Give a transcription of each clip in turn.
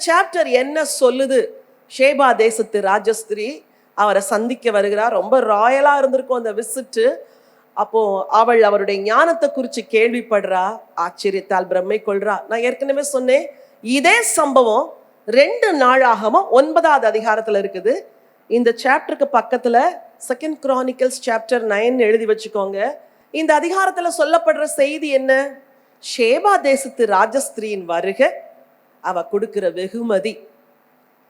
Chapter என்ன சொல்லுது? ஷேபா தேசத்து ராஜஸ்திரி அவரை சந்திக்க வருகிறார். ரொம்ப ராயலா இருந்திருக்கும் அந்த விசிட்டு. அப்போ அவள் அவருடைய ஞானத்தை குறித்து கேள்விப்படுறா, ஆச்சரியத்தால் பிரம்மை கொள்றா. நான் ஏற்கனவே சொன்னேன், இதே சம்பவம் 2 நாளாகமும் 9வது அதிகாரத்துல இருக்குது. இந்த சாப்டருக்கு பக்கத்துல 2 Chronicles chapter 9 எழுதி வச்சுக்கோங்க. இந்த அதிகாரத்துல சொல்லப்படுற செய்தி என்ன? ஷேபா தேசத்து ராஜஸ்திரியின் வருகை, அவ கொடுக்கிற வெகுமதி,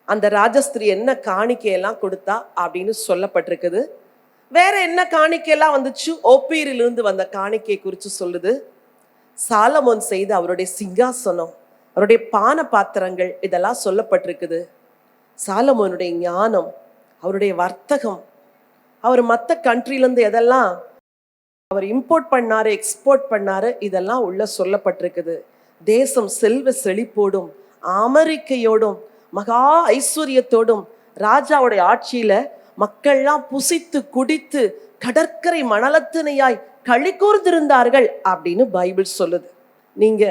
அந்த ராஜஸ்திரி என்ன காணிக்கையெல்லாம் கொடுத்தா அப்படின்னு சொல்லப்பட்டிருக்குது. வேற என்ன காணிக்கையெல்லாம் வந்துச்சு? ஓப்பீரிலிருந்து வந்த காணிக்கை குறித்து சொல்லுது. சாலமோன் செய்த அவருடைய சிங்காசனம், அவருடைய பான பாத்திரங்கள், இதெல்லாம் சொல்லப்பட்டிருக்குது. சாலமோனுடைய ஞானம், அவருடைய வர்த்தகம், அவர் மற்ற கண்ட்ரிலேருந்து எதெல்லாம் அவர் இம்போர்ட் பண்ணாரு, எக்ஸ்போர்ட் பண்ணாரு, இதெல்லாம் உள்ள சொல்லப்பட்டிருக்குது. தேசம் செல்வ செழிப்போடும் அமெரிக்கையோடும் மகா ஐஸ்வர்யத்தோடும் ராஜாவுடைய ஆட்சியில மக்கள்லாம் புசித்து குடித்து கடற்கரை மணலத்தினையாய் களி கூர்ந்திருந்தார்கள் அப்படின்னு பைபிள் சொல்லுது. நீங்க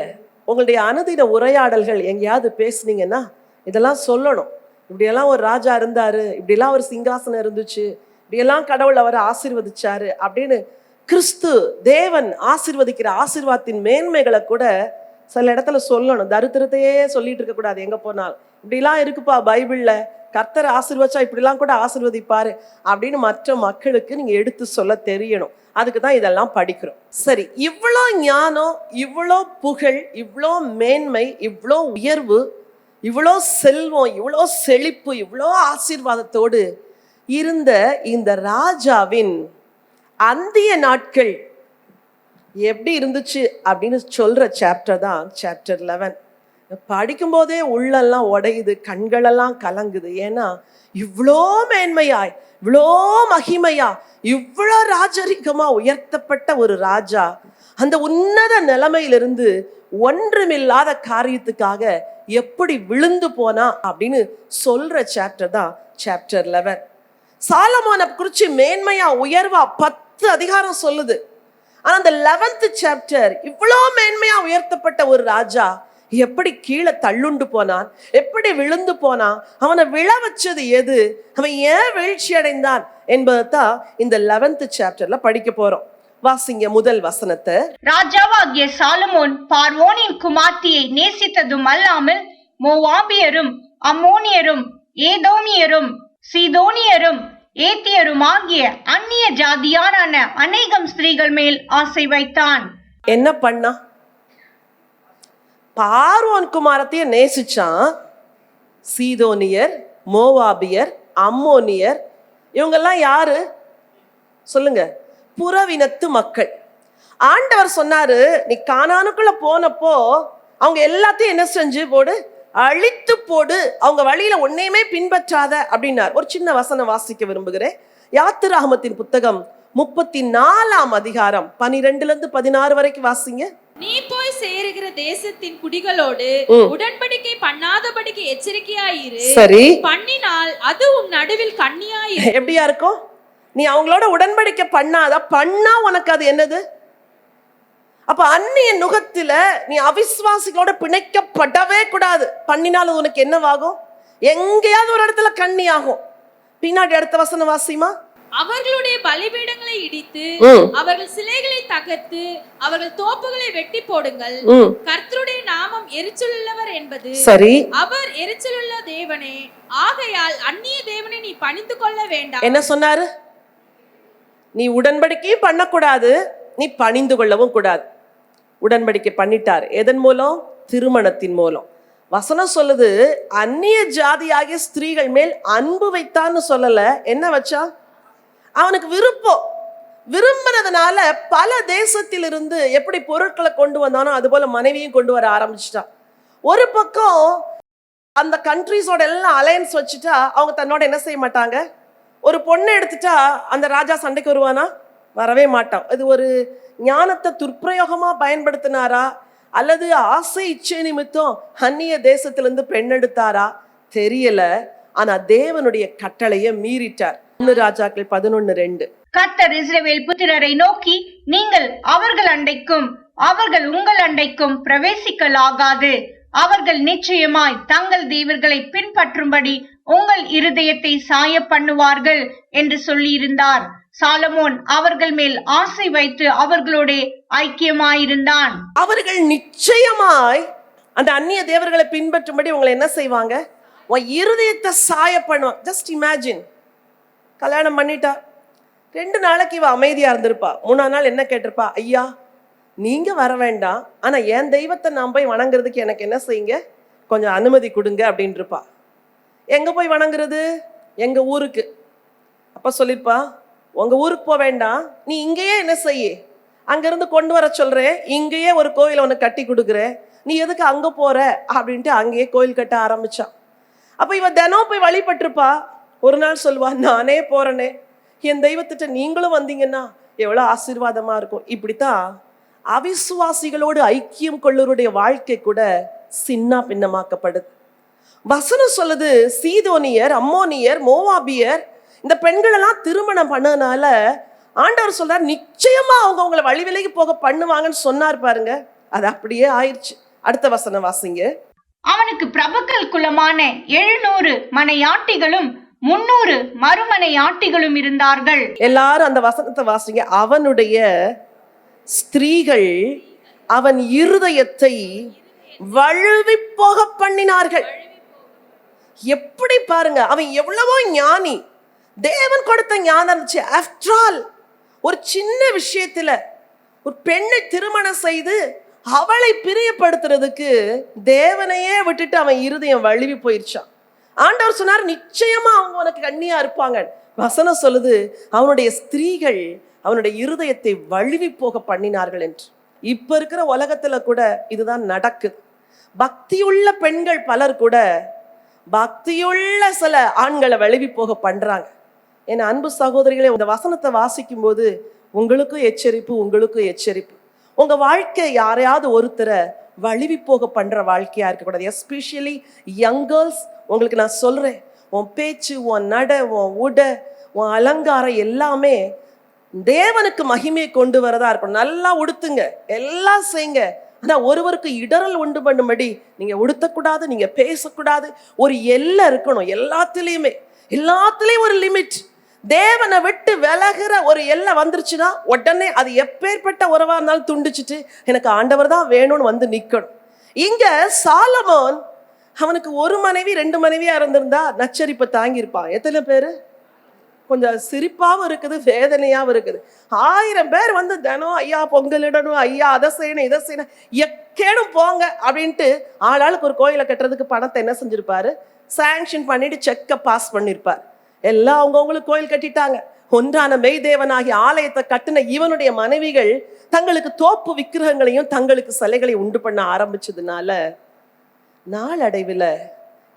உங்களுடைய அனுதின உரையாடல்கள் எங்கேயாவது பேசுனீங்கன்னா இதெல்லாம் சொல்லணும். இப்படியெல்லாம் ஒரு ராஜா இருந்தாரு, இப்படியெல்லாம் ஒரு சிங்காசனம் இருந்துச்சு, இப்படியெல்லாம் கடவுள் அவரை ஆசீர்வதிச்சாரு அப்படின்னு கிறிஸ்து தேவன் ஆசீர்வதிக்கிற ஆசீர்வாதத்தின் மேன்மைகளை கூட சில இடத்துல சொல்லணும். தரித்திரத்தையே சொல்லிட்டு இருக்க கூடாது. எங்க போனாலும் இப்படிலாம் இருக்குப்பா பைபிள்ல, கர்த்தர் ஆசீர்வச்சா இப்படிலாம் கூட ஆசீர்வதிப்பாரு அப்படின்னு மற்ற மக்களுக்கு நீங்க எடுத்து சொல்ல தெரியணும். அதுக்கு தான் இதெல்லாம் படிக்கிறோம். சரி, இவ்வளோ ஞானம், இவ்வளோ புகழ், இவ்வளோ மேன்மை, இவ்வளோ உயர்வு, இவ்வளோ செல்வம், இவ்வளோ செழிப்பு, இவ்வளோ ஆசீர்வாதத்தோடு இருந்த இந்த ராஜாவின் அந்திய நாட்கள் எப்படி இருந்துச்சு அப்படின்னு சொல்ற சாப்டர் தான் சாப்டர் 11. படிக்கும்போதே உள்ளெல்லாம் உடையுது, கண்களெல்லாம் கலங்குது. ஏன்னா இவ்வளோ மேன்மையாய், இவ்வளோ மகிமையா, இவ்வளோ ராஜரிகமா உயர்த்தப்பட்ட ஒரு ராஜா அந்த உன்னத நிலைமையிலிருந்து ஒன்றுமில்லாத காரியத்துக்காக எப்படி விழுந்து போனா அப்படின்னு சொல்ற சாப்டர் தான் சாப்டர் 11. சாலமோனை குறிச்சு மேன்மையா உயர்வா 10 அதிகாரம் சொல்லுது. ஆனா அந்த 11th சாப்டர் இவ்வளோ மேன்மையா உயர்த்தப்பட்ட ஒரு ராஜா எப்படி கீழே தள்ளுண்டு போனான், எப்படி விழுந்து போனான், அவனை விழ வச்சது எது, அவன் ஏன் வீழ்ச்சி அடைந்தான் என்பதைத்தான் இந்த 11th சாப்டர்ல படிக்க போறோம். வாசிங்க முதல் வசனத்தை. ராஜாவாகிய சாலமோன் பார்வோனின் குமார்த்தியை நேசித்ததும் அல்லாமல் மோவாபியரும் அம்மோனியரும் ஏதோமியரும் சீதோனியரும் ஏத்தியரும் ஆகிய அந்நிய ஜாதியான அநேகம் ஸ்திரீகள் மேல் ஆசை வைத்தான். என்ன பண்ணா? பார்வோன் குமாரத்தைய நேசிச்சான். சீதோனியர், மோவாபியர், அம்மோனியர், இவங்கெல்லாம் யாரு சொல்லுங்க? புறவினத்து மக்கள். ஆண்டவர் சொன்னாரு, நீ கானானுக்குள்ள போனப்போ அவங்க எல்லாத்தையும் என்ன செஞ்சு போடு, அழித்து போடு, அவங்க வழியில ஒன்னையுமே பின்பற்றாத அப்படின்னார். ஒரு சின்ன வசனம் வாசிக்க விரும்புகிறேன். யாத்திராகமத்தின் புத்தகம் 34ஆம் அதிகாரம் 12 16 வரைக்கும் வாசிங்க. நீ போய் சேருகிற தேசத்தின் குடிகளோடு உடன்படிக்கை பண்ணாதபடிக்கு எச்சரிக்கையாயிரு. சரி, பண்ணினால் அது உன் நடுவில் கண்ணியாயிரு. எப்படியா இருக்கும்? நீ அவங்களோட உடன்படிக்கை பண்ணா உனக்கு அது என்னது? அப்ப அந்நிய நுகத்துல நீ அவிசுவாசிகளோட பிணைக்கப்படவே கூடாது. பண்ணினாலும் உனக்கு என்னவாகும்? எங்கேயாவது ஒரு இடத்துல கண்ணி ஆகும். பின்னாடி அடுத்த வசனம் வாசிமா. அவர்களுடைய பலிபீடங்களை இடித்து அவர்கள் சிலைகளை தகர்த்து அவர்கள் தோப்புகளை வெட்டி போடுங்கள். கர்த்தருடைய நாமம் எரிச்சலுள்ளவர் என்பது சரி, அவர் எரிச்சலுள்ள தேவனே, ஆகையால் அந்நிய தேவனை நீ பணிந்து கொள்ள வேண்டாம். என்ன சொன்னாரு? நீ உடன்படிக்கையும் பண்ணக்கூடாது, நீ பணிந்து கொள்ளவும் கூடாது. உடன்படிக்கை பண்ணிட்டார். எதன் மூலம்? திருமணத்தின் மூலம். வசனம் சொல்லுது, அந்நிய ஜாதியாகிய ஸ்திரீகள் மேல் அன்பு வைத்தான்னு சொல்லல. என்ன வச்சா? அவனுக்கு விருப்பம், விரும்பினதுனால பல தேசத்திலிருந்து எப்படி பொருட்களை கொண்டு வந்தானோ அது போல மனைவியும் கொண்டு வர ஆரம்பிச்சிட்டான். ஒரு பக்கம் அந்த கண்ட்ரிஸோட எல்லாம் அலையன்ஸ் வச்சுட்டா அவங்க தன்னோட என்ன செய்ய மாட்டாங்க? ஒரு பொண்ணை எடுத்துட்டா அந்த ராஜா சண்டைக்கு வருவானா? வரவே மாட்டான். இது ஒரு ஞானத்தை துர்ப்பிரயோகமா பயன்படுத்தினாரா அல்லது ஆசை இச்சை நிமித்தம் அந்நிய தேசத்திலிருந்து பெண் எடுத்தாரா தெரியல. ஆனா தேவனுடைய கட்டளையை மீறிட்டார். 1 ராஜாக்கள் 11:2. கர்த்தர் இஸ்ரவேல் புத்திரரை நோக்கி, நீங்கள் அவர்கள் அண்டைக்கும் அவர்கள் உங்கள் அண்டைக்கும் பிரவேசிக்கலாகாது. அவர்கள் நிச்சயமாய் தங்கள் தேவர்களை பின்பற்றும்படி உங்கள் இருதயத்தை சாய பண்ணுவார்கள் என்று சொல்லியிருந்தார். சாலமோன் அவர்கள் மேல் ஆசை வைத்து அவர்களோட ஐக்கியமாயிருந்தான். அவர்கள் நிச்சயமாய் அந்த அந்நிய தேவர்களை பின்பற்றும்படி உங்களை என்ன செய்வாங்க? உன் இருதயத்தை சாய பண்ணுவான். ஜஸ்ட் இமேஜின், கல்யாணம் பண்ணிட்டா 2 நாளைக்கு இவ அமைதியா இருந்திருப்பா. 3ஆம் நாள் என்ன கேட்டிருப்பா? ஐயா நீங்க வர வேண்டாம், ஆனா என் தெய்வத்தை நான் போய் வணங்குறதுக்கு எனக்கு என்ன செய்யுங்க, கொஞ்சம் அனுமதி கொடுங்க அப்படின்னு இருப்பா. எங்க போய் வணங்குறது? எங்க ஊருக்கு. அப்ப சொல்லிருப்பா, உங்க ஊருக்கு போக வேண்டாம், நீ இங்கேயே என்ன செய்ய, அங்கிருந்து கொண்டு வர சொல்றேன், இங்கேயே ஒரு கோயில் உனக்கு கட்டி கொடுக்குறேன், நீ எதுக்கு அங்க போற அப்படின்ட்டு அங்கேயே கோயில் கட்ட ஆரம்பிச்சான். அப்ப இவ தினம் போய் வழிபட்டிருப்பா. ஒரு நாள் சொல்லுவா, நானே போறேனே, என் தெய்வத்திட்ட நீங்களும் வந்தீங்கன்னா எவ்வளவு ஆசீர்வாதமா இருக்கும். இப்படித்தான் அவிசுவாசிகளோடு ஐக்கியம் கொள்ளுடைய வாழ்க்கை கூட சின்ன பின்னமாக்கப்படுது. வசனம் சொல்லுது, சீதோனியர், அம்மோனியர், மோவாபியர் இந்த பெண்கள் எல்லாம் திருமணம் பண்ணதுனால ஆண்டவர் சொல்றார், நிச்சயமா அவங்க உங்களை வழி விலகி போக பண்ணுவாங்கன்னு சொன்னார் பாருங்க. அது அப்படியே ஆயிடுச்சு. அடுத்த வசனம் வாசிங்க. அவனுக்கு பிரபுக்கள் குலமான 700 மனையாட்டிகளும் 300 மறுமனையாட்டிகளும் இருந்தார்கள். எல்லாரும் அந்த வசனத்தை வாசிங்க. அவனுடைய ஸ்திரீகள் அவன் இருதயத்தை வழுவி போக பண்ணினார்கள். எப்படி பாருங்க, அவன் எவ்வளவோ ஞானி, தேவன் கொடுத்த ஞானம் இருந்துச்சு. ஆஃப்டர் ஆல் ஒரு சின்ன விஷயத்துல ஒரு பெண்ணை திருமணம் செய்து அவளை பிரியப்படுத்துறதுக்கு தேவனையே விட்டுட்டு அவன் இருதயம் வழுவி போயிருச்சான். ஆண்டவர் சொன்னார், நிச்சயமா அவங்க உனக்கு கண்ணியா இருப்பாங்க. வசனம் சொல்லுது, அவனுடைய ஸ்திரீகள் அவனுடைய இருதயத்தை வழுவி போக பண்ணினார்கள் என்று. இப்ப இருக்கிற உலகத்துல கூட இதுதான் நடக்குது. பக்தியுள்ள பெண்கள் பலர் கூட பக்தியுள்ள சில ஆண்களை வழுவி போக பண்றாங்க. என் அன்பு சகோதரிகளே, இந்த வசனத்தை வாசிக்கும் போது உங்களுக்கும் எச்சரிப்பு, உங்களுக்கும் எச்சரிப்பு. உங்க வாழ்க்கை யாரையாவது ஒருத்தரை வழுவி போக பண்ற வாழ்க்கையா இருக்கக்கூடாது. எஸ்பெஷலி யங் கேர்ள்ஸ், உங்களுக்கு நான் சொல்றேன், உன் பேச்சு, உன் நட, உன் உட, உன் அலங்காரம் எல்லாமே தேவனுக்கு மகிமையை கொண்டு வரதா இருக்கணும். நல்லா உடுத்துங்க, எல்லாம் செய்யுங்க, ஆனா ஒருவருக்கு இடரல் உண்டு பண்ணும்படி நீங்க உடுத்தக்கூடாது, நீங்க பேசக்கூடாது. ஒரு எல்லை இருக்கணும் எல்லாத்துலயுமே. எல்லாத்துலயும் ஒரு லிமிட். தேவனை விட்டு விலகிற ஒரு எல்லை வந்துருச்சுன்னா உடனே அது எப்பேற்பட்ட உறவா இருந்தாலும் துண்டிச்சுட்டு எனக்கு ஆண்டவர் தான் வேணும்னு வந்து நிக்கணும். இங்க சாலமோன் அவனுக்கு 1 மனைவி 2 மனைவியா இருந்திருந்தா நச்சரிப்பை தாங்கியிருப்பான். எத்தனை பேரு? கொஞ்சம் சிரிப்பாவும் இருக்குது, வேதனையாவும் இருக்குது. 1000 பேர் வந்து தினம் ஐயா பொங்கலிடணும், ஐயா அதை செய்யணும், இதை செய்யணும், எக்கேடும் போங்க அப்படின்ட்டு ஆளாளுக்கு ஒரு கோயிலை கட்டுறதுக்கு பணத்தை என்ன செஞ்சிருப்பாரு, சாங்ஷன் பண்ணிட்டு செக்கை பாஸ் பண்ணிருப்பார். எல்லாம் அவங்கவுங்களுக்கு கோயில் கட்டிட்டாங்க. ஒன்றான மெய்தேவனாகிய ஆலயத்தை கட்டின இவனுடைய மனைவிகள் தங்களுக்கு தோப்பு விக்கிரகங்களையும் தங்களுக்கு சிலைகளையும் உண்டு பண்ண ஆரம்பிச்சதுனால நாளடைவில்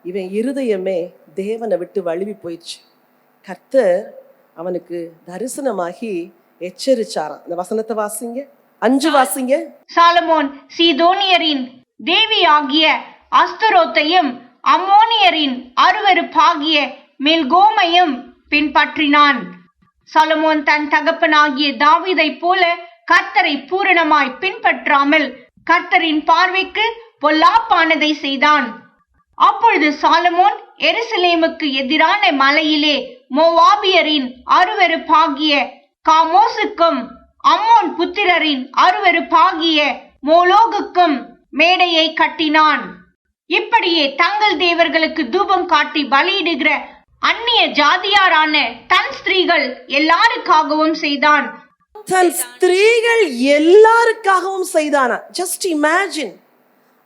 இவன் இருதயமே தேவனை விட்டு வழுவி போயிடுச்சு. கர்த்தர் அவனுக்கு தரிசனமாகி எச்சரிச்சாராம். இந்த வசனத்தை வாசிங்க, 5 வாசிங்க. சாலமோன் சீதோனியரின் தேவி ஆகிய அஸ்தரோத்தையும் அம்மோனியரின் அருவருப்பாகிய மில்கோமையும் பின்பற்றினான். சாலமோன் தன் தகப்பனாகிய தாவீதை போல கர்த்தரை பூரணமாய் பின்பற்றாமல் கர்த்தரின் பார்வைக்கு பொல்லாப்பானதை செய்தான். அப்பொழுது சாலமோன் எருசலேமுக்கு எதிரான மலையிலே மோவாபியரின் அருவருப்பாகிய காமோசுக்கும் அம்மோன் புத்திரரின் அருவருப்பாகிய மோலோகுக்கும் மேடையை கட்டினான். இப்படியே தங்கள் தேவர்களுக்கு தூபம் காட்டி பலியிடுகிற அந்நிய ஜாதியாரான தன் ஸ்திரீகள் எல்லாருக்காகவும் செய்தான். தன் ஸ்திரீகள் எல்லாருக்காகவும் செய்தானா? Just imagine.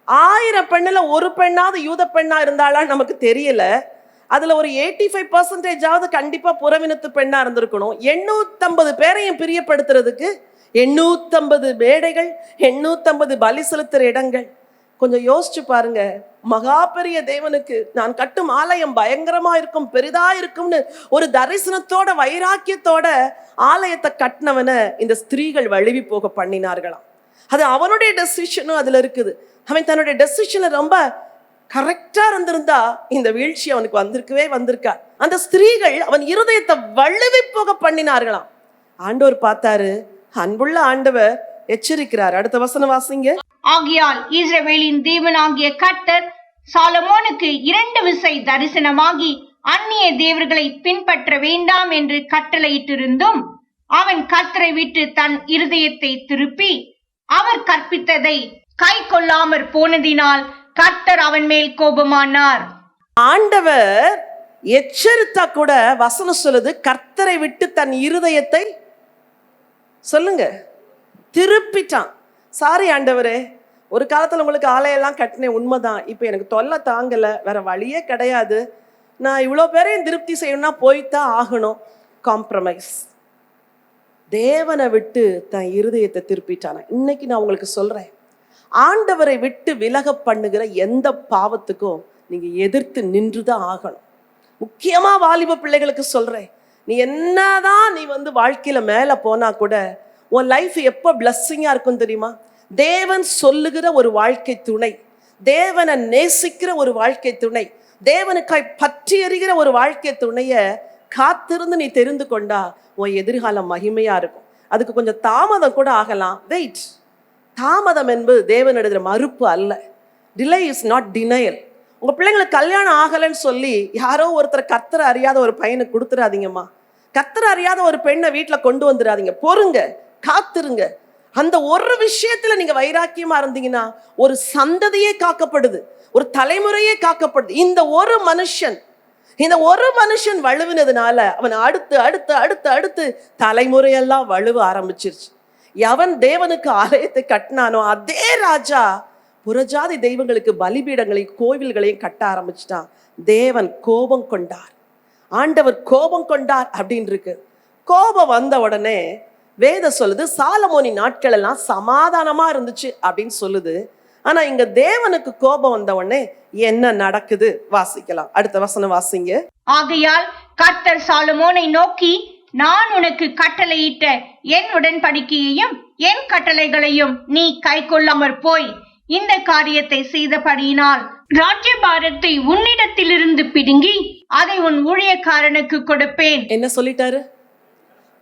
1000 பெண்ணுல ஒரு பெண்ணாவது யூத பெண்ணா இருந்தாளா நமக்கு தெரியல. அதுல ஒரு 85% கண்டிப்பா புறவினத்து பெண்ணா இருந்திருக்கணும். 850 பேரையும் பிரியப்படுத்துறதுக்கு 850 மேடைகள், 850 பலி செலுத்துற இடங்கள். கொஞ்சம் யோசிச்சு பாருங்க. மகா பெரிய தேவனுக்கு நான் கட்டும் ஆலயம் பயங்கரமா இருக்கும், பெரிதா இருக்கும்னு ஒரு தரிசனத்தோட வைராக்கியத்தோட ஆலயத்தை கட்டினவனை இந்த ஸ்திரீகள் வழுவி போக பண்ணினார்களாம். அது அவனுடைய டெசிஷனும் அதுல இருக்குது. அவன் தன்னுடைய டெசிஷன்ல ரொம்ப கரெக்டா இருந்திருந்தா இந்த வீழ்ச்சி அவனுக்கு வந்திருக்கா. அந்த ஸ்திரீகள் அவன் இருதயத்தை வழுவி போக பண்ணினார்களாம். ஆண்டவர் பார்த்தாரு, அன்புள்ள ஆண்டவர் எச்சரிக்கிறார். அடுத்த வசனம் வாசிங்க. ஆகையால் இஸ்ரவேலின் தேவனாகிய கர்த்தர் சாலமோனுக்கு 2 விசை தரிசனமாகி அந்நிய தேவர்களை பின்பற்ற வேண்டாம் என்று கட்டளையிட்டிருந்தும் அவன் கர்த்தரை விட்டு தன் இருதயத்தை திருப்பி அவர் கற்பித்ததை கை கொள்ளாமற் போனதினால் கர்த்தர் அவன் மேல் கோபமானார். ஆண்டவர் எச்சரித்தா கூட வசனம் சொல்லுது, கர்த்தரை விட்டு தன் இருதயத்தை சொல்லுங்க திருப்பிட்டான். சாரி ஆண்டவரே, ஒரு காலத்துல உங்களுக்கு ஆலையெல்லாம் கட்டினேன், உண்மைதான். இப்போ எனக்கு தொல்லை தாங்கல, வேற வழியே கிடையாது, நான் இவ்வளோ பேரையும் திருப்தி செய்யணும்னா போய்தான் ஆகணும். காம்ப்ரமைஸ். தேவனை விட்டு தன் இருதயத்தை திருப்பிட்டானா. இன்னைக்கு நான் உங்களுக்கு சொல்றேன், ஆண்டவரை விட்டு விலக பண்ணுகிற எந்த பாவத்துக்கும் நீங்க எதிர்த்து நின்றுதான் ஆகணும். முக்கியமா வாலிப பிள்ளைகளுக்கு சொல்றேன், நீ என்னதான் நீ வாழ்க்கையில மேல போனா கூட உன் லைஃப் எப்போ பிளஸ்ஸிங்கா இருக்கும் தெரியுமா? தேவன் சொல்லுகிற ஒரு வாழ்க்கை துணை, தேவனை நேசிக்கிற ஒரு வாழ்க்கை துணை, தேவனுக்காய் பற்றி எறிகிற ஒரு வாழ்க்கை துணைய காத்திருந்து நீ தெரிந்து கொண்டா உன் எதிர்காலம் மகிமையா இருக்கும். அதுக்கு கொஞ்சம் தாமதம் கூட ஆகலாம். வெயிட். தாமதம் என்பது தேவனிடத்துல மறுப்பு அல்ல. Delay is not denial. உங்க பிள்ளைங்களுக்கு கல்யாணம் ஆகலைன்னு சொல்லி யாரோ ஒருத்தர் கர்த்தரை அறியாத ஒரு பையனுக்கு கொடுத்துடாதீங்கம்மா. கர்த்தரை அறியாத ஒரு பெண்ணை வீட்டுல கொண்டு வந்துடாதீங்க. பொறுங்க, காத்திருங்க. அந்த ஒரு விஷயத்துல நீங்க வைராக்கியமா இருந்தீங்கன்னா ஒரு சந்ததியே காக்கப்படுது, ஒரு தலைமுறையே காக்கப்படுது. இந்த ஒரு மனுஷன் வழுவினதுனால அவன் அடுத்து அடுத்து அடுத்து அடுத்து தலைமுறையெல்லாம் வழுவ ஆரம்பிச்சிருச்சு. எவன் தேவனுக்கு ஆலயத்தை கட்டினானோ அதே ராஜா புறஜாதி தெய்வங்களுக்கு பலிபீடங்களையும் கோவில்களையும் கட்ட ஆரம்பிச்சிட்டான். தேவன் கோபம் கொண்டார், ஆண்டவர் கோபம் கொண்டார் அப்படின்னு இருக்கு. கோபம் வந்த உடனே வேதம் சொல்லுது சாலமோனின் நாட்கள் எல்லாம் சமாதானமா இருந்துச்சு அப்படின்னு சொல்லுது. ஆனா இங்க தேவனுக்கு கோபம் வந்த உடனே என்ன நடக்குது வாசிக்கலாம். அடுத்த வசனம் வாசிங்க. ஆகையால் கர்த்தர் சாலமோனை நோக்கி, நான் உனக்கு கட்டளையிட்ட என் உடன்படிக்கையையும் என் கட்டளைகளையும் நீ கை கொள்ளாமற் போய் இந்த காரியத்தை செய்தபடியினால் ராஜ்யபாரத்தை உன்னிடத்திலிருந்து பிடுங்கி அதை உன் ஊழியக்காரனுக்கு கொடுப்பேன். என்ன சொல்லிட்டாரு?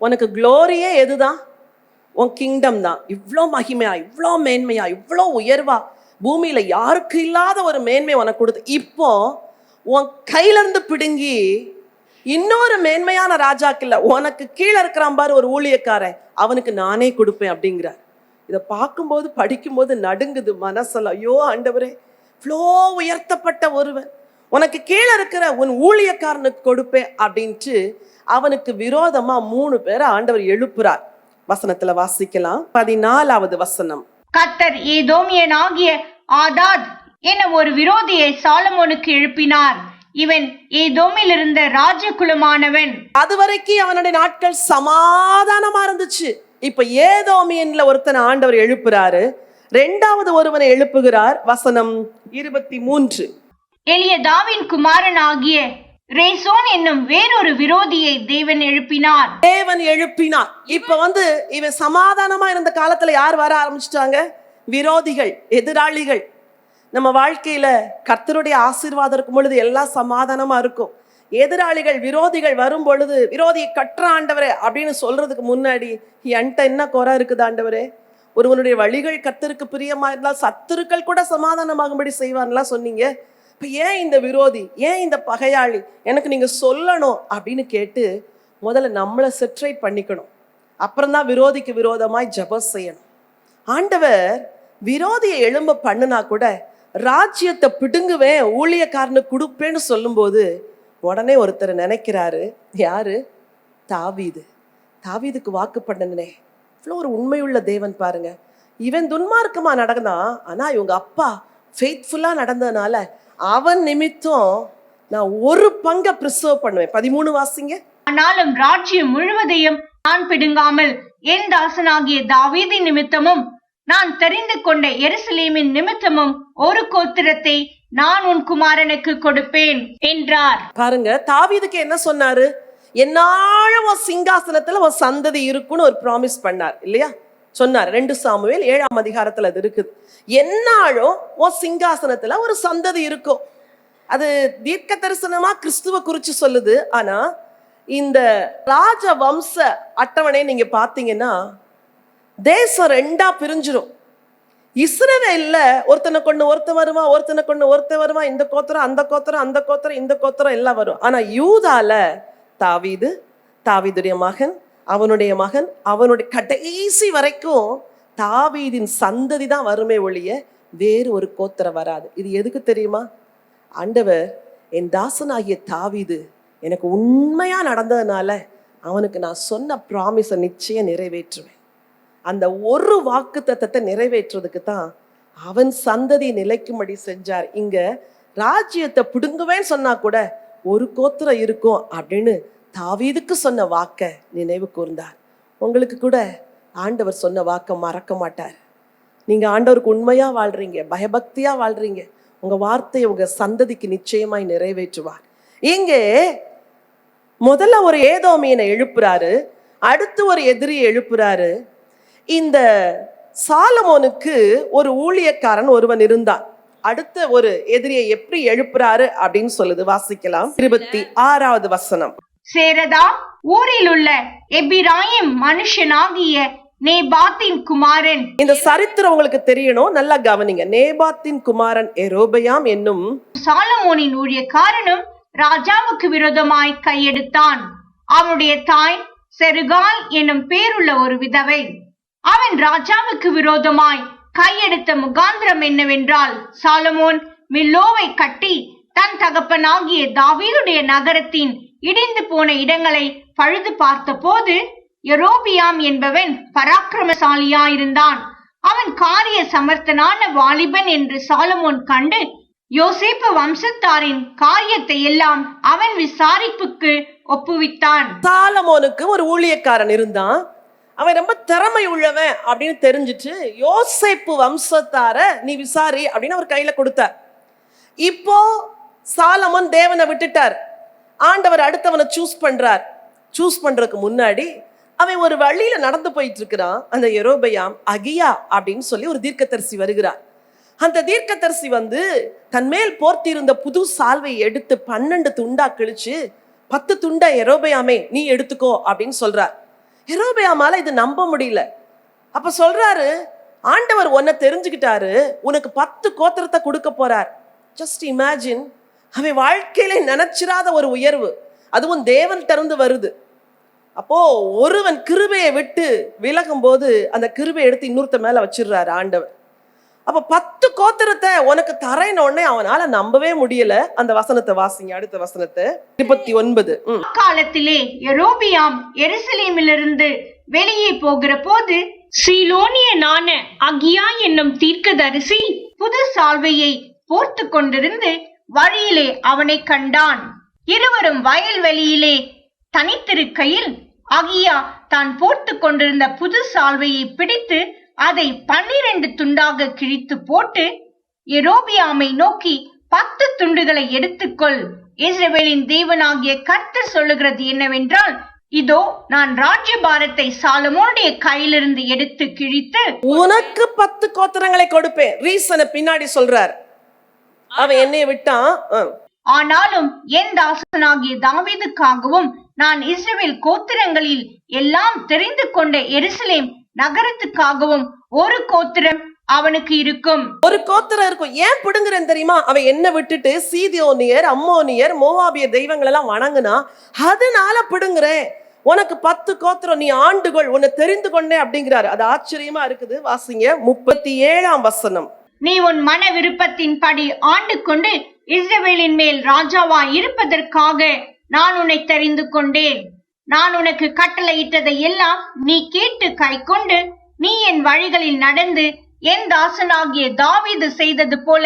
உனக்கு குளோரியே எதுதான்? உன் கிங்டம் தான். இவ்வளோ மகிமையா, இவ்வளோ மேன்மையா, இவ்வளோ உயர்வா, பூமியில யாருக்கு இல்லாத ஒரு மேன்மை உனக்கு கொடுத்து இப்போ உன் கையில இருந்து பிடுங்கி இன்னொரு மேன்மையான ராஜாக்கு இல்ல, உனக்கு கீழே இருக்கிறான் பாரு ஒரு ஊழியக்காரன், அவனுக்கு நானே கொடுப்பேன் அப்படிங்கிறார். இதை பார்க்கும்போது படிக்கும்போது நடுங்குது மனசெல்லாம். ஐயோ ஆண்டவரே, இவ்வளோ உயர்த்தப்பட்ட ஒருவன் உனக்கு கீழே இருக்கிற உன் ஊழியக்காரனுக்கு கொடுப்பேன் அப்படின்ட்டு அவனுக்கு விரோதமா 3 பேரை ஆண்டவர் எழுப்புறார். வசனத்துல வாசிக்கலாம். 14வது வசனம். கர்த்தர் ஏதோமியனாகிய ஆதாத் என ஒரு விரோதியை சாலமோனுக்கு எழுப்பினார். இவன் ஏதோமில் இருந்த ராஜகுலமானவன். அதுவரைக்கும் அவனுடைய நாட்கள் சமாதானமா இருந்துச்சு. இப்ப ஏதோமியன்ல ஒருத்தனை ஆண்டவர் எழுப்புறாரு. 2வது ஒருவனை எழுப்புகிறார். வசனம் 23. எலியதாவின் குமாரன் ஆகிய ரேசோன் என்னும் வேறொரு விரோதியை தேவன் எழுப்பினார். இப்ப இவன் சமாதானமா இருந்த காலத்துல யார் வர ஆரம்பிச்சிட்டாங்க? விரோதிகள், எதிராளிகள். நம்ம வாழ்க்கையில கர்த்தருடைய ஆசீர்வாதம் இருக்கும் பொழுது எல்லாம் சமாதானமா இருக்கும். எதிராளிகள், விரோதிகள் வரும் பொழுது விரோதியை கற்ற ஆண்டவரே அப்படின்னு சொல்றதுக்கு முன்னாடி என்கிட்ட என்ன குறை இருக்குது ஆண்டவரே? ஒருவனுடைய வழிகள் கர்த்தருக்கு பிரியமா இருந்தால் சத்துருக்கள் கூட சமாதானமாகும்படி செய்வான்லாம் சொன்னீங்க. இப்ப ஏன் இந்த விரோதி, ஏன் இந்த பகையாளி எனக்கு நீங்க சொல்லணும் அப்படின்னு கேட்டு முதல்ல நம்மளை செட்ரைட் பண்ணிக்கணும். அப்புறம்தான் விரோதிக்கு விரோதமாய் ஜெபம் செய்யணும். ஆண்டவர் விரோதியை எழும்ப பண்ணுனா கூட ராஜ்யத்தை பிடுங்குவேன் ஊழியக்காரனுக்கு கொடுப்பேன்னு சொல்லும்போது உடனே ஒருத்தர் நினைக்கிறாரு. யாரு? தாவீது. தாவீதுக்கு வாக்கு பண்ணனே, இவ்வளோ ஒரு உண்மையுள்ள தேவன் பாருங்க. இவன் துன்மார்க்கமா நடந்தான், ஆனா இவங்க அப்பா ஃபெய்த்ஃபுல்லா நடந்ததுனால அவன் நிமித்தம் நான் ஒரு பங்கை பிரிசர்வ் பண்ணுவேன். 13 வாசிங்க. ஆனாலும் ராஜ்யம் முழுவதையும் நான் பிடுங்காமல் என் தாசனாகிய தாவீதின் நிமித்தமும் நான் தெரிந்து கொண்ட எருசலேமின் நிமித்தமும் ஒரு கோத்திரத்தை நான் உன் குமாரனுக்கு கொடுப்பேன் என்றார். பாருங்க, தாவீதுக்கு என்ன சொன்னாரு? என்னாலும் உன் சிங்காசனத்துல உன் சந்ததி இருக்குன்னு ஒரு ப்ராமிஸ் பண்ணார் இல்லையா? சொன்னார். 2 சாமுவேல் 7ஆம் அதிகாரத்துல அது இருக்குது. என்னாலும் உன் சிங்காசனத்துல ஒரு சந்ததி இருக்கும். அது தீர்க்க தரிசனமா கிறிஸ்துவ குறிச்சு சொல்லுது. ஆனா இந்த ராஜ வம்ச அட்டவணை நீங்க பாத்தீங்கன்னா தேசம் 2ஆ பிரிஞ்சிரும். இஸ்ரவேல்ல ஒருத்தனை கொண்டு ஒருத்தன் வருவான், ஒருத்தனை கொண்டு ஒருத்தன் வருவான். இந்த கோத்திரம் அந்த கோத்திரம், அந்த கோத்திரம் இந்த கோத்திரம் எல்லாம் வரும். ஆனா யூதால தாவீது, தாவீதுடைய மகன், அவனுடைய மகன், அவனுடைய கடைசி வரைக்கும் தாவீதின் சந்ததி தான் வருமே ஒழிய வேறு ஒரு கோத்திரம் வராது. இது எதுக்கு தெரியுமா? ஆண்டவர் என் தாசனாகிய தாவீது எனக்கு உண்மையா நடந்ததுனால அவனுக்கு நான் சொன்ன ப்ராமிஸை நிச்சயம் நிறைவேற்றுவேன். அந்த ஒரு வாக்குத்தத்தத்தை நிறைவேற்றுறதுக்கு தான் அவன் சந்ததி நிலைக்கும்படி செஞ்சார். இங்க ராஜ்யத்தை பிடுங்குவேன்னு சொன்னா கூட ஒரு கோத்திரம் இருக்கும் அப்படின்னு தாவீதுக்கு சொன்ன வாக்க நினைவு கூர்ந்தார். உங்களுக்கு கூட ஆண்டவர் சொன்ன வாக்க மறக்க மாட்டார். நீங்க ஆண்டவருக்கு உண்மையா வாழ்றீங்க, பயபக்தியா வாழ்றீங்க, உங்க வார்த்தையை உங்க சந்ததிக்கு நிச்சயமாய் நிறைவேற்றுவார். இங்கே முதல்ல ஒரு ஏதோமியனை எழுப்புறாரு, அடுத்து ஒரு எதிரியை எழுப்புறாரு. இந்த சாலமோனுக்கு ஒரு ஊழியக்காரன் ஒருவன் இருந்தான். அடுத்த ஒரு எதிரியை எப்படி எழுப்புறாரு அப்படின்னு சொல்லுது, வாசிக்கலாம். 26வது வசனம். சேரதா ஊரில் உள்ள எபிராயிம் மனுஷனாகிய நேபாத்தின் குமாரன். இந்த சரித்திரம் உங்களுக்கு தெரியணும், நல்லா கவனிங்க. நேபாத்தின் குமாரன் எரோபெயாம் என்னும் சாலமோனின் ஊழியக்காரனும் ராஜாவுக்கு விரோதமாய் கையெடுத்தான். அவனுடைய தாய் செருகால் என்னும் பேருள்ள ஒரு விதவை. அவன் ராஜாவுக்கு விரோதமாய் கையெடுத்த முகாந்திரம் என்னவென்றால், சாலமோன் மில்லோவை கட்டி தன் தகப்பனாகிய தாவீதுடைய நகரத்தின் இடிந்து போன இடங்களை பழுது பார்த்த போது யெரொபெயாம் என்பவன் பராக்கிரமசாலியாயிருந்தான். அவன் காரிய சமர்த்தனான வாலிபன் என்று சாலமோன் கண்டு யோசேப்பு வம்சத்தாரின் காரியத்தை எல்லாம் அவன் விசாரிப்புக்கு ஒப்புவித்தான். சாலமோனுக்கு ஒரு ஊழியக்காரன் இருந்தான். அவன் ரொம்ப திறமை உள்ளவன் அப்படின்னு தெரிஞ்சிட்டு யோசேப்பு வம்சத்தார நீ விசாரி அப்படின்னு அவர் கையில கொடுத்தார். இப்போ சாலமோன் தேவனை விட்டுட்டார். ஆண்டவர் அடுத்தவனை சூஸ் பண்றார். சூஸ் பண்றதுக்கு முன்னாடி அவன் ஒரு வழியில நடந்து போயிட்டு இருக்கிறான். அந்த யெரொபெயாம் அகியா அப்படின்னு சொல்லி ஒரு தீர்க்கதரிசி வருகிறார். அந்த தீர்க்கதரிசி வந்து தன்மேல் போர்த்திருந்த புது சால்வை எடுத்து 12 துண்டா கிழிச்சு 10 துண்டா யெரொபெயாமே நீ எடுத்துக்கோ அப்படின்னு சொல்றார். யெரொபெயாமால இது நம்ப முடியல. அப்ப சொல்றாரு, ஆண்டவர் உன்னை தெரிஞ்சுக்கிட்டாரு, உனக்கு 10 கோத்திரத்தை கொடுக்க போறார். ஜஸ்ட் இமேஜின், அவன் வாழ்க்கையில நினைச்சிராத ஒரு உயர்வு, அதுவும் தேவன் திறந்து வருது. அப்போ ஒருவன் கிருபையை விட்டு விலகும் போது அந்த கிருபையை எடுத்து இன்னொருத்த மேல வச்சிடுறாரு ஆண்டவர். அப்ப 10 கோத்திரத்தை உனக்கு தரேன்னு உடனே அவனால நம்பவே முடியல. அந்த வசனத்தை வாசிங்க, அடுத்த வசனத்தை. 29. காலத்திலே யெரொபெயாம் எருசலேமிலிருந்து வெளியே போகிற போது சீலோனியனான அகியா என்னும் தீர்க்கதரிசி புது சால்வையை போர்த்து கொண்டிருந்து வழியிலே அவனை கண்டான். இருவரும் வயல்வெளியிலே தனித்திருக்கையில் அகியா தான் போர்த்து கொண்டிருந்த புது சால்வையை பிடித்து அதை 12 துண்டாக கிழித்து போட்டு யெரொபெயாமை நோக்கி 10 துண்டுகளை எடுத்துக்கொள். இஸ்ரவேலின் தேவனாகிய கர்த்தர் சொல்லுகிறது என்னவென்றால், இதோ நான் ராஜ்யபாரத்தை சாலமோனுடைய கையிலிருந்து எடுத்து கிழித்து உனக்கு 10 கோத்திரங்களை கொடுப்பேன். ரீசனை பின்னாடி சொல்றார். அவன் என்னைய விட்டான். ஆனாலும் என் தாசனாகிய தாவீதுக்காகவும் நான் இஸ்ரவேல் கோத்திரங்களில் எல்லாம் தெரிந்து கொண்ட எருசலேம் நகரத்துக்காகவும் ஒரு கோத்திரம் அவனுக்கு இருக்கும். ஒரு கோத்திரம் இருக்கும். ஏன் பிடுங்குறேன் தெரியுமா? அவன் என்ன விட்டுட்டு சீதோனியர், அம்மோனியர், மோவாபிய தெய்வங்கள் எல்லாம் வணங்குனா, அதனால பிடுங்குறேன். உனக்கு 10 கோத்திரம், நீ ஆண்டுகள், உன்னை தெரிந்து கொண்டேன் அப்படிங்கிறாரு. அது ஆச்சரியமா இருக்குது. வாசிங்க 37ஆம் வசனம். நீ உன் மன விருப்பத்தின் படி ஆண்டு கொண்டு இஸ்ரவேலின் மேல் ராஜாவாய் இருப்பதற்காக நான் உன்னை தெரிந்து கொண்டேன். நான் உனக்கு கட்டளையிட்டதை எல்லாம் நீ கேட்டு கை கொண்டு நீ என் வழிகளில் நடந்து என் தாசனாகிய தாவீது செய்தது போல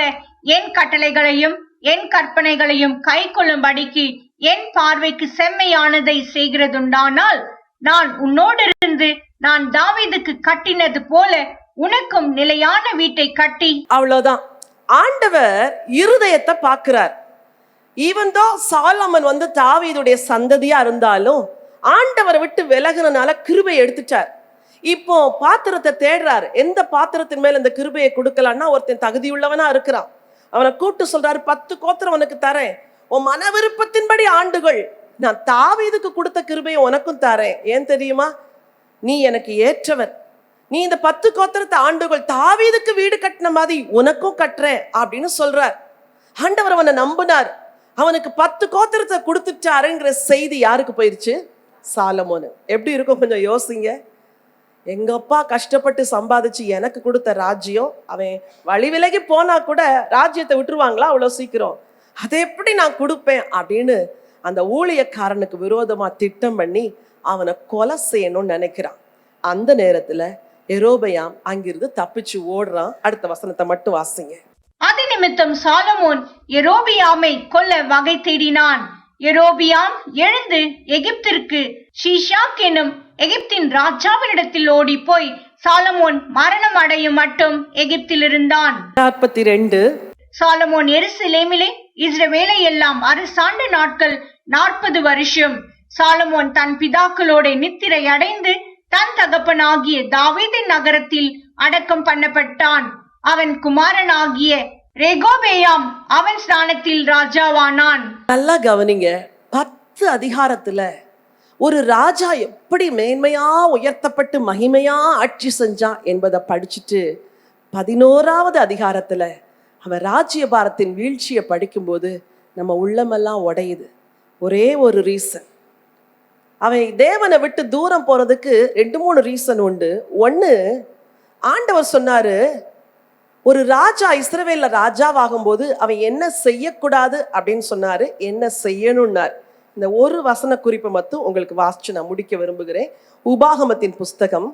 என் கட்டளைகளையும் என் கற்பனைகளையும் கை கொள்ளும்படிக்கு என் பார்வைக்கு செம்மையானதை செய்கிறதுண்டானால் நான் உன்னோடு இருந்து நான் தாவீதுக்கு கட்டினது போல உனக்கும் நிலையான வீட்டை கட்டி. அவ்வளவுதான். ஆண்டவர் இருதயத்தை பார்க்கிறார். ஈவன்தோ சாலமன் வந்து தாவீதுடைய சந்ததியா இருந்தாலும் ஆண்டவரை விட்டு விலகுனனால கிருபையை எடுத்துட்டார். இப்போ பாத்திரத்தை தேடுறாரு. எந்த பாத்திரத்தின் மேல இந்த கிருபையை கொடுக்கலான்னா ஒருத்தன் தகுதியுள்ளவனா இருக்கிறான். அவனை கூப்பிட்டு சொல்றாரு, 10 கோத்திரம் உனக்கு தரேன், உன் மன விருப்பத்தின்படி ஆண்டுகள். நான் தாவீதுக்கு கொடுத்த கிருபையை உனக்கும் தரேன். ஏன் தெரியுமா? நீ எனக்கு ஏற்றவன், நீ இந்த 10 கோத்திரத்தை ஆண்டுகள் தாவீதுக்கு வீடு கட்டின மாதிரி உனக்கும் கட்டுறேன் அப்படின்னு சொல்றார். ஆண்டவர் அவனை நம்பினார். அவனுக்கு 10 கோத்திரத்தை கொடுத்துட்டாருங்கிற செய்தி யாருக்கு போயிருச்சு? சாலமோனு. எப்படி இருக்கும் கொஞ்சம் யோசிங்க. எங்க அப்பா கஷ்டப்பட்டு சம்பாதிச்சு எனக்கு கொடுத்த ராஜ்யம், அவன் வழி விலகி போனா கூட ராஜ்யத்தை விட்டுருவாங்களா அவ்வளவு சீக்கிரம்? அதை எப்படி நான் கொடுப்பேன் அப்படின்னு அந்த ஊழியக்காரனுக்கு விரோதமா திட்டம் பண்ணி அவனை கொலை செய்யணும்னு நினைக்கிறான். அந்த நேரத்துல யெரொபெயாம் அங்கிருந்து தப்பிச்சு ஓடுறான். அடுத்த வசனத்தை மட்டும் வாசிங்க. அது நிமித்தம் சாலமோன் யெரொபெயாமை கொல்ல வகை தேடினான். யெரொபெயாம் எழுந்து எகிப்திற்கு ஷீஷாக் எனும் எகிப்தின் ராஜாவினிடத்தில் ஓடி போய் சாலமோன் மரணம் அடையும் மட்டும் எகிப்தில் இருந்தான். 42. சாலமோன் எருசலேமிலே இஸ்ரவேலை எல்லாம் அரசாண்ட நாட்கள் 40 வருஷம். சாலமோன் தன் பிதாக்களோட நித்திரை அடைந்து தன் தகப்பனாகிய தாவீதின் நகரத்தில் அடக்கம் பண்ணப்பட்டான். அவன் குமாரனாகிய ரெகொபெயாம் அவன் ஸ்தானத்தில் ராஜாவானான். நல்லா கவனிங்க. 10 அதிகாரத்துல ஒரு ராஜா எப்படி மேன்மையா உயர்த்தப்பட்டு மகிமையா ஆட்சி செஞ்சான் என்பதை படிச்சுட்டு 11வது அதிகாரத்துல அவன் ராஜ்யபாரத்தின் வீழ்ச்சியை படிக்கும்போது நம்ம உள்ளமெல்லாம் உடையுது. ஒரே ஒரு ரீசன், அவன் தேவனை விட்டு தூரம் போறதுக்கு 2-3 ரீசன் உண்டு. ஒண்ணு, ஆண்டவர் சொன்னாரு, ஒரு ராஜா இஸ்ரவேல்ல ராஜாவாகும் போது அவன் என்ன செய்யக்கூடாது அப்படின்னு சொன்னாரு, என்ன செய்யணும்னார். இந்த ஒரு வசன குறிப்பை மட்டும் உங்களுக்கு வாசிச்சு நான் முடிக்க விரும்புகிறேன். உபாகமத்தின் புஸ்தகம்.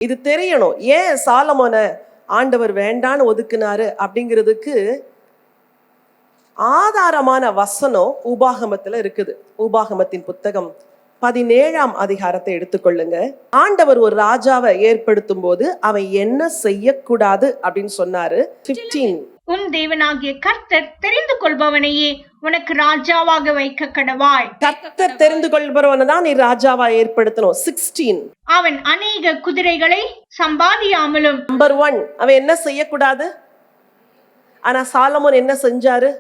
இது தெரியணும், ஏன் சாலமோனை ஆண்டவர் வேண்டான்னு ஒதுக்குனாரு அப்படிங்கிறதுக்கு ஆதாரமான வசனம் உபாகமத்துல இருக்குது. உபாகமத்தின் புத்தகம் 17ஆம் அதிகாரத்தை எடுத்துக்கொள்ளுங்க. ஆண்டவர் ஒரு ராஜாவை ஏற்படுத்தும் போது அவன் என்ன செய்யக்கூடாது அப்படின்னு சொன்னாரு. 15. உன் தேவனாகிய கர்த்தர் தெரிந்து கொள்பவனையே உனக்கு ராஜாவாக வைக்க கடவாய். கர்த்தர் தெரிந்து கொள்பவனை தான் நீ ராஜாவா ஏற்படுத்தணும். 16. அவன் அநேக குதிரைகளை சம்பாதியாமலும். நம்பர் 1, அவன் என்ன செய்யக்கூடாது? ஆனா சாலமோன் என்ன செஞ்சாரு?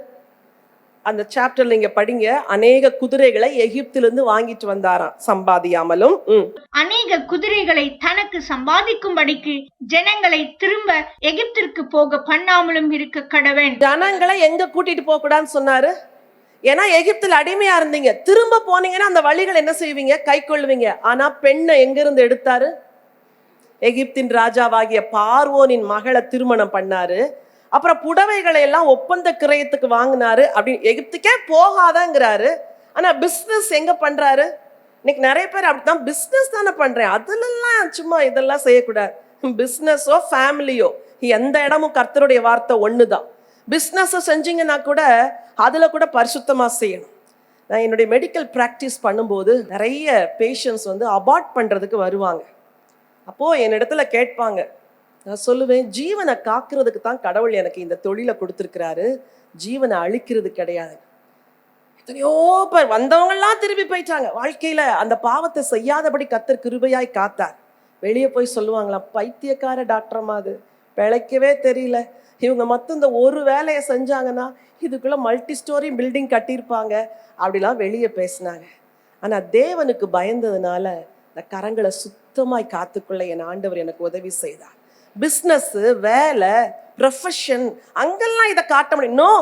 அந்த சாப்டர்ல நீங்க படிங்க. அநேக குதிரைகளை எகிப்திலிருந்து வாங்கிட்டு வந்தாராம் சம்பாதியாமலும். அநேக குதிரைகளை தனக்கு சம்பாதிக்கும்படிக்கு ஜனங்களை திரும்ப எகிப்திற்கு போக பண்ணாமலும் இருக்க கடவன். ஜனங்களை எங்க கூட்டிட்டு போக கூடாதுன்னு சொன்னாரு? ஏன்னா எகிப்துல அடிமையா இருந்தீங்க, திரும்ப போனீங்கன்னா அந்த வழிகள் என்ன செய்வீங்க? கை கொள்வீங்க. ஆனா பெண்ணை எங்க இருந்து எடுத்தாரு? எகிப்தின் ராஜாவாகிய பார்வோனின் மகளை திருமணம் பண்ணாரு. அப்புறம் புடவைகளை எல்லாம் ஒப்பந்த கிரயத்துக்கு வாங்கினாரு. அப்படி எகிப்துக்கே போகாதங்கிறாரு. ஆனா பிசினஸ் எங்க பண்றாரு? இன்னைக்கு நிறைய பேர் அப்படித்தான், பிசினஸ் தானே பண்றேன், அதுலலாம் சும்மா இதெல்லாம் செய்யக்கூடாது. பிசினஸோ ஃபேமிலியோ எந்த இடமும் கர்த்தருடைய வார்த்தை ஒண்ணுதான். பிசினஸ் செஞ்சீங்கன்னா கூட அதுல கூட பரிசுத்தமா செய்யணும். நான் என்னுடைய மெடிக்கல் பிராக்டிஸ் பண்ணும்போது நிறைய பேஷண்ட்ஸ் அபார்ட் பண்றதுக்கு வருவாங்க. அப்போ என்னிடத்துல கேட்பாங்க, நான் சொல்லுவேன், ஜீவனை காக்கிறதுக்கு தான் கடவுள் எனக்கு இந்த தொழிலை கொடுத்துருக்கிறாரு, ஜீவனை அழிக்கிறது கிடையாது. எத்தனையோ பேர் வந்தவங்கெல்லாம் திரும்பி போயிட்டாங்க. வாழ்க்கையில அந்த பாவத்தை செய்யாதபடி கர்த்தர் கிருபையாய் காத்தார். வெளியே போய் சொல்லுவாங்களாம், பைத்தியக்கார டாக்டரமா, அது பிழைக்கவே தெரியல, இவங்க மொத்தம் இந்த ஒரு வேலையை செஞ்சாங்கன்னா இதுக்குள்ள மல்டி ஸ்டோரி பில்டிங் கட்டியிருப்பாங்க அப்படிலாம் வெளியே பேசினாங்க. ஆனா தேவனுக்கு பயந்ததுனால இந்த கரங்களை சுத்தமாய் காத்துக்குள்ள என் ஆண்டவர் எனக்கு உதவி செய்தார். பிஸ்னஸ், வேலை, ப்ரொஃபஷன், அங்கெல்லாம் இதை காட்ட முடியும். நோ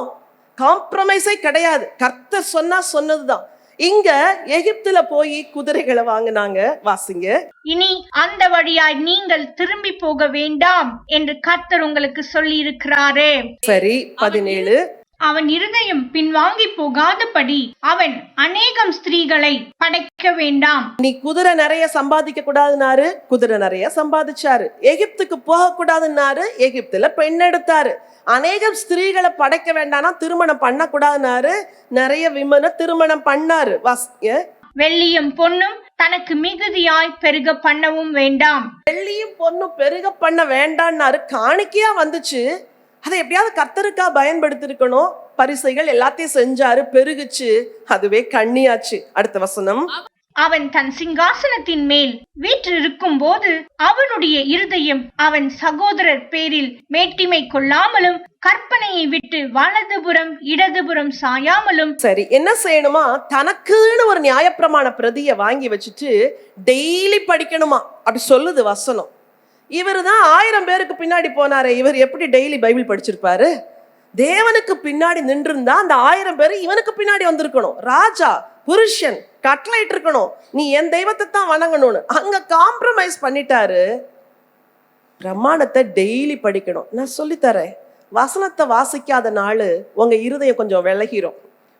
காம்ப்ரமைஸே கிடையாது. கர்த்தர் சொன்னா சொன்னதுதான். இங்க எகிப்துல போய் குதிரைகளை வாங்கினாங்க. வாசிங்க. இனி அந்த வழியாய் நீங்கள் திரும்பி போக வேண்டாம் என்று கர்த்தர் உங்களுக்கு சொல்லி இருக்கிறாரே. சரி. 17. அவன் இருதயம் பின்வாங்கி போகாதபடி அவன் அநேகம் ஸ்திரீகளை படைக்க வேண்டாம். நீ குதிரை நிறைய சம்பாதிக்க கூடாதுன்னாரு, குதிரை நிறைய சம்பாதிச்சாரு. எகிப்துக்கு போக கூடாதுன்னாரு, எகிப்துல பெண் எடுத்தாரு. அநேகம் ஸ்திரீகளை படைக்க வேண்டாம்னா திருமணம் பண்ண கூடாதுன்னாரு, நிறைய விமனை திருமணம் பண்ணாரு. வாசிங்க. வெள்ளியும் பொன்னும் தனக்கு மிகுதியாய் பெருக பண்ணவும் வேண்டாம். வெள்ளியும் பொண்ணும் பெருக பண்ண வேண்டான்னாரு. காணிக்கையா வந்துச்சு, அதை எப்படியாவது கர்த்தருக்கா பயன்படுத்திருக்கணும். பரிசைகள் எல்லாத்தையும் செஞ்சாரு, பெருகுச்சு, அதுவே கண்ணியாச்சு. அடுத்த வசனம். அவன் தன் சிங்காசனத்தின் மேல் வீற்றிருக்கும் போது அவனுடைய இருதயம் அவன் சகோதரர் பேரில் மேட்டிமை கொள்ளாமலும் கற்பனையை விட்டு வலதுபுறம் இடதுபுறம் சாயாமலும். சரி, என்ன செய்யணுமா? தனக்குன்னு ஒரு நியாயப்பிரமாண பிரதியை வாங்கி வச்சுட்டு டெய்லி படிக்கணுமா, அப்படி சொல்லுது வசனம். இவர் தான் 1000 பேருக்கு பின்னாடி போனாரு, இவர் எப்படி டெய்லி பைபிள் படிச்சிருப்பாரு? தேவனுக்கு பின்னாடி நின்றிருந்தா அந்த 1000 பேர் இவனுக்கு பின்னாடி வந்திருக்கணும். ராஜா புருஷன் கட்டளையிட்டு இருக்கணும், நீ என் தெய்வத்தை தான் வணங்கணும்னு. அங்க காம்ப்ரமைஸ் பண்ணிட்டாரு. பிரமாணத்தை டெய்லி படிக்கணும். நான் சொல்லித்தரேன், வசனத்தை வாசிக்காத நாள் உங்க இருதயம் கொஞ்சம் விலகிரும்,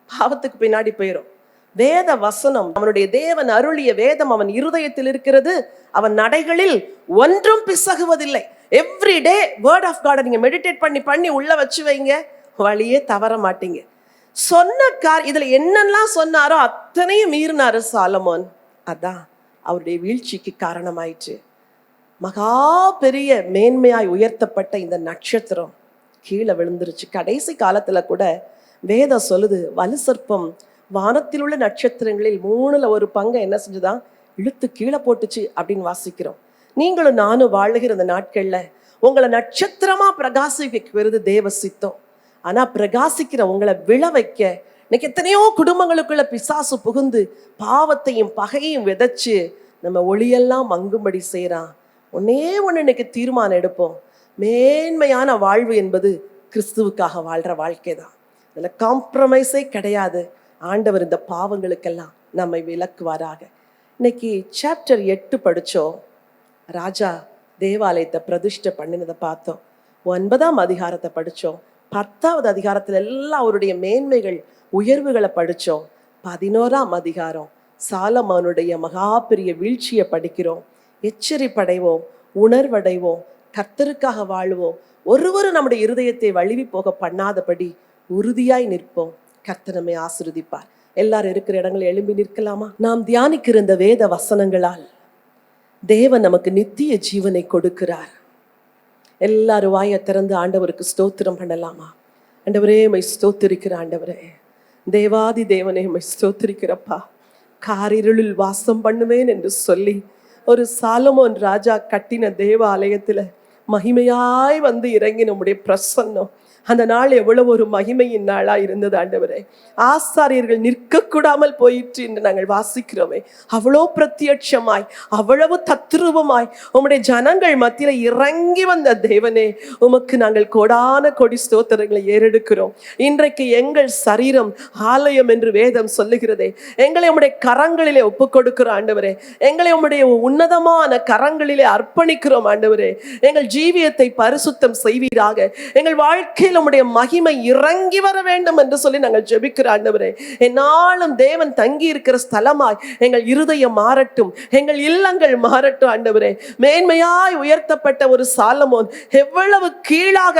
பாவத்துக்கு பின்னாடி போயிடும். வேத வசனம், அவனுடைய தேவன் அருளிய வேதம் அவன் இருதயத்தில் இருக்கிறது, அவன் நடைகளில் ஒன்றும் பிசகுவதில்லை. எவ்ரிடே வேர்ட் ஆஃப் காட் நீங்க மெடிடேட் பண்ணி பண்ணி உள்ள வச்சு வைங்க, வழியே தவற மாட்டீங்க. சொன்ன இதுல என்னெல்லாம் சொன்னாரோ அத்தனையும் மீறினாரு சாலமோன். அதான் அவருடைய வீழ்ச்சிக்கு காரணமாயிற்று. மகா பெரிய மேன்மையாய் உயர்த்தப்பட்ட இந்த நட்சத்திரம் கீழே விழுந்துருச்சு. கடைசி காலத்துல கூட வேதம் சொல்லுது, வலு சர்ப்பம் வானத்தில் உள்ள நட்சத்திரங்களில் 1/3 என்ன செஞ்சுதான் இழுத்து கீழே போட்டுச்சு அப்படின்னு வாசிக்கிறோம். நீங்களும் நானும் வாழுகிற இந்த நாட்கள்ல உங்களை நட்சத்திரமா பிரகாசிக்கிறது தேவ சித்தம். ஆனா பிரகாசிக்கிற உங்களை விழ வைக்க இன்னைக்கு எத்தனையோ குடும்பங்களுக்குள்ள பிசாசு புகுந்து பாவத்தையும் பகையும் விதைச்சு நம்ம ஒளியெல்லாம் மங்கும்படி செய்யறான். ஒன்னே ஒண்ணு இன்னைக்கு தீர்மானம் எடுப்போம், மேன்மையான வாழ்வு என்பது கிறிஸ்துவுக்காக வாழ்ற வாழ்க்கை தான். இதுல காம்ப்ரமைஸே கிடையாது. ஆண்டவர் இந்த பாவங்களுக்கெல்லாம் நம்மை விலக்குவாராக. இன்னைக்கு சாப்டர் 8 படிச்சோம். ராஜா தேவாலயத்தை பிரதிஷ்டை பண்ணினதை பார்த்தோம். 9ஆம் அதிகாரத்தை படிச்சோம். 10வது அதிகாரத்துல எல்லாம் அவருடைய மேன்மைகள் உயர்வுகளை படிச்சோம். 11ஆம் அதிகாரம் சாலமோனுடைய மகா பெரிய வீழ்ச்சியை படிக்கிறோம். எச்சரிப்படைவோம், உணர்வடைவோம், கர்த்தருக்காக வாழுவோம். ஒருவரும் நம்முடைய இருதயத்தை வழுவி போக பண்ணாதபடி உறுதியாய் நிற்போம். கர்த்தர் நம்மை ஆசீர்வதிப்பார். எல்லாரும் இருக்கிற இடங்களில் எழும்பி நிற்கலாமா? நாம் தியானிக்கிற இந்த வேத வசனங்களால் தேவன் நமக்கு நித்திய ஜீவனை கொடுக்கிறார். எல்லாரும் வாயை திறந்து ஆண்டவருக்கு ஸ்தோத்திரம் பண்ணலாமா? ஆண்டவரே உம்மை ஸ்தோத்திரிக்கிற ஆண்டவரே, தேவாதி தேவனே உம்மை ஸ்தோத்திரிக்கிறப்பா. காரிருளில் வாசம் பண்ணுவேன் என்று சொல்லி ஒரு சாலமோன் ராஜா கட்டின தேவாலயத்துல மகிமையாய் வந்து இறங்கி நம்முடைய பிரசன்னம் அந்த நாள் எவ்வளவு ஒரு மகிமையின் நாளா இருந்தது ஆண்டவரே. ஆசாரியர்கள் நிற்க கூடாமல் போயிற்று என்று நாங்கள் வாசிக்கிறோமே. அவ்வளோ பிரத்யட்சமாய் அவ்வளவு தத்ரூபமாய் உம்முடைய ஜனங்கள் மத்தியில இறங்கி வந்த தேவனே, உமக்கு நாங்கள் கோடான கோடி ஸ்தோத்திரங்களை ஏறெடுக்கிறோம். இன்றைக்கு எங்கள் சரீரம் ஆலயம் என்று வேதம் சொல்லுகிறதே. எங்களை உம்முடைய கரங்களிலே ஒப்பு கொடுக்கிறோம் ஆண்டவரே. எங்களை உம்முடைய உன்னதமான கரங்களிலே அர்ப்பணிக்கிறோம் ஆண்டவரே. எங்கள் ஜீவியத்தை பரிசுத்தம் செய்வீராக. எங்கள் வாழ்க்கையில் உம்முடைய மகிமை இறங்கி வர வேண்டும் என்று சொல்லி நாங்கள் ஜெபிக்கிறோம் ஆண்டவரே. என்னாலும் தேவன் தங்கி இருக்கிற ஸ்தலமாய் எங்கள் இருதயம் மாறட்டும், எங்கள் இல்லங்கள் மாறட்டும் ஆண்டவரே. மேன்மையாய் உயர்த்தப்பட்ட ஒரு சாலமோன் எவ்வளவு கீழாக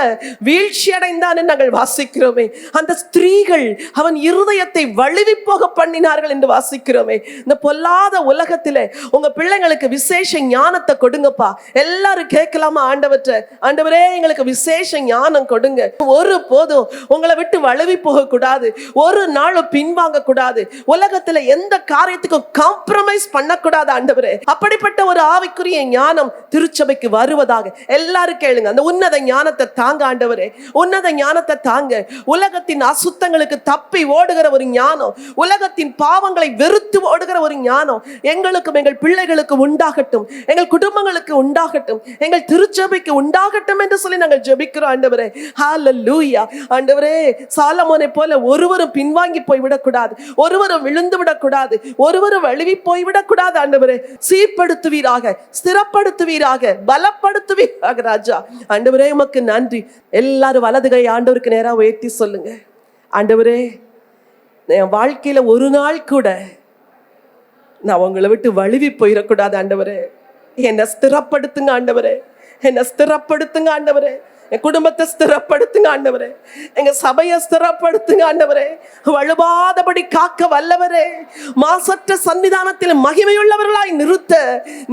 வீழ்ச்சி அடைந்தான் நாங்கள் வாசிக்கிறோமே. அந்த ஸ்திரீகள் அவன் இருதயத்தை வழுவி போக பண்ணினார்கள் என்று வாசிக்கிறோமே. இந்த பொல்லாத உலகத்திலே உங்க பிள்ளைங்களுக்கு விசேஷ ஞானத்தை கொடுங்கப்பா. எல்லாரும் கேட்கலாமா ஆண்டவற்றை? ஆண்டவரே எங்களுக்கு விசேஷ ஞானம் கொடுங்க. ஒரு போதும் உங்களை விட்டு வழுவி போக கூடாது, ஒரு நாளும் பின்வாங்க கூடாது, உலகத்துல எந்த காரியத்துக்கும் காம்ப்ரமைஸ் பண்ணக்கூடாது ஆண்டவரே. அப்படிப்பட்ட ஒரு ஆவிக்குரிய ஞானம் திருச்சபைக்கு வருவதாக எல்லாரும் கேளுங்க. அந்த உன்னத ஞானத்தை தாங்க ஆண்டவரே, உன்னத ஞானத்தை தாங்க. உலகத்தின் அசுத்தங்களுக்கு தப்பி ஓடுகிற ஒரு ஞானம், உலகத்தின் பாவங்களை வெறுத்து ஓடுகிற ஒரு ஞானம் எங்களுக்கும் எங்கள் பிள்ளைகளுக்கு உண்டாகட்டும், எங்கள் குடும்பங்களுக்கு உண்டாகட்டும், எங்கள் திருச்சபைக்கு உண்டாகட்டும் என்று சொல்லி நாங்கள் ஜெபிக்கிறோம் ஆண்டவரே. ஹல்லேலூயா. ஆண்டவரே, சாலமோனை போல ஒருவரும் பின்வாங்கி போய் விடக்கூடாது, ஒருவரும் விழுந்து விடக்கூடாது, ஒருவரும் வழுவி போய் விடக்கூடாது ஆண்டவரே. சீர்படுத்துவீராக, ஸ்திரப்படுத்துவீராக, பலப்படுத்துவீராக ராஜா. ஆண்டவரே உமக்கு நன்றி. எல்லாரும் வலது கை ஆண்டவருக்கு நேரா உயர்த்தி சொல்லுங்க. ஆண்டவரே, என் வாழ்க்கையில ஒரு நாள் கூட நான் உங்களை விட்டு வழுவி போயிடக்கூடாது ஆண்டவரே. என்னை ஸ்திரப்படுத்துங்க ஆண்டவரே, என்னை ஸ்திரப்படுத்துங்க ஆண்டவரே. என் குடும்பத்தை ஸ்திரப்படுத்துங்க ஆண்டவரே, எங்க சபையை ஸ்திரப்படுத்துங்க ஆண்டவரே, வழுவாதபடி காக்க வல்லவரே, மாசற்ற சன்னிதானத்தில் மகிமையுள்ளவர்களாய் நிறுத்த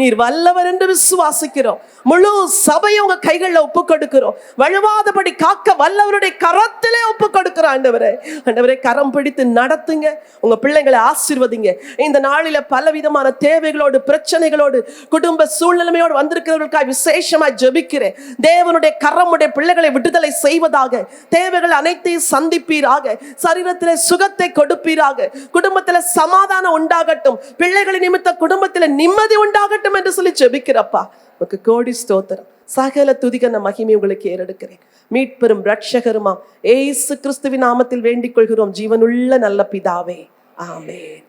நீர் வல்லவர் என்று விசுவாசிக்கிறோம். முழு சபையை உங்க கைகளில் ஒப்பு கொடுக்கிறோம். வழுவாதபடி காக்க வல்லவருடைய கரத்திலே ஒப்பு கொடுக்கிறோம் ஆண்டவரே. ஆண்டவரே, கரம் பிடித்து நடத்துங்க, உங்க பிள்ளைங்களை ஆசீர்வதிங்க. இந்த நாளில பலவிதமான தேவைகளோடு, பிரச்சனைகளோடு, குடும்ப சூழ்நிலையோடு வந்திருக்கிறவர்களுக்காக விசேஷமாய் ஜெபிக்கிறேன். தேவனுடைய கரமுடைய பிள்ளைகளை விடுதலை செய்வதாக, தேவைகள் அனைத்தையும் சந்திப்பீராக, சரீரத்திலே சுகத்தை கொடுப்பீராக, குடும்பத்திலே சமாதானம் உண்டாகட்டும், பிள்ளைகளின் நிமித்த குடும்பத்திலே நிம்மதி உண்டாகட்டும் என்று சொல்லி ஜெபிக்கிறப்பா. உனக்கு கோடி ஸ்தோத்திரம். சகல துதிகன மகிமை உங்களுக்கு ஏறெடுக்கிறேன். மீட்பெரும் இரட்சகருமா இயேசு கிறிஸ்துவின் நாமத்தில் வேண்டிக் கொள்கிறோம் ஜீவனுள்ள நல்ல பிதாவே, ஆமென்.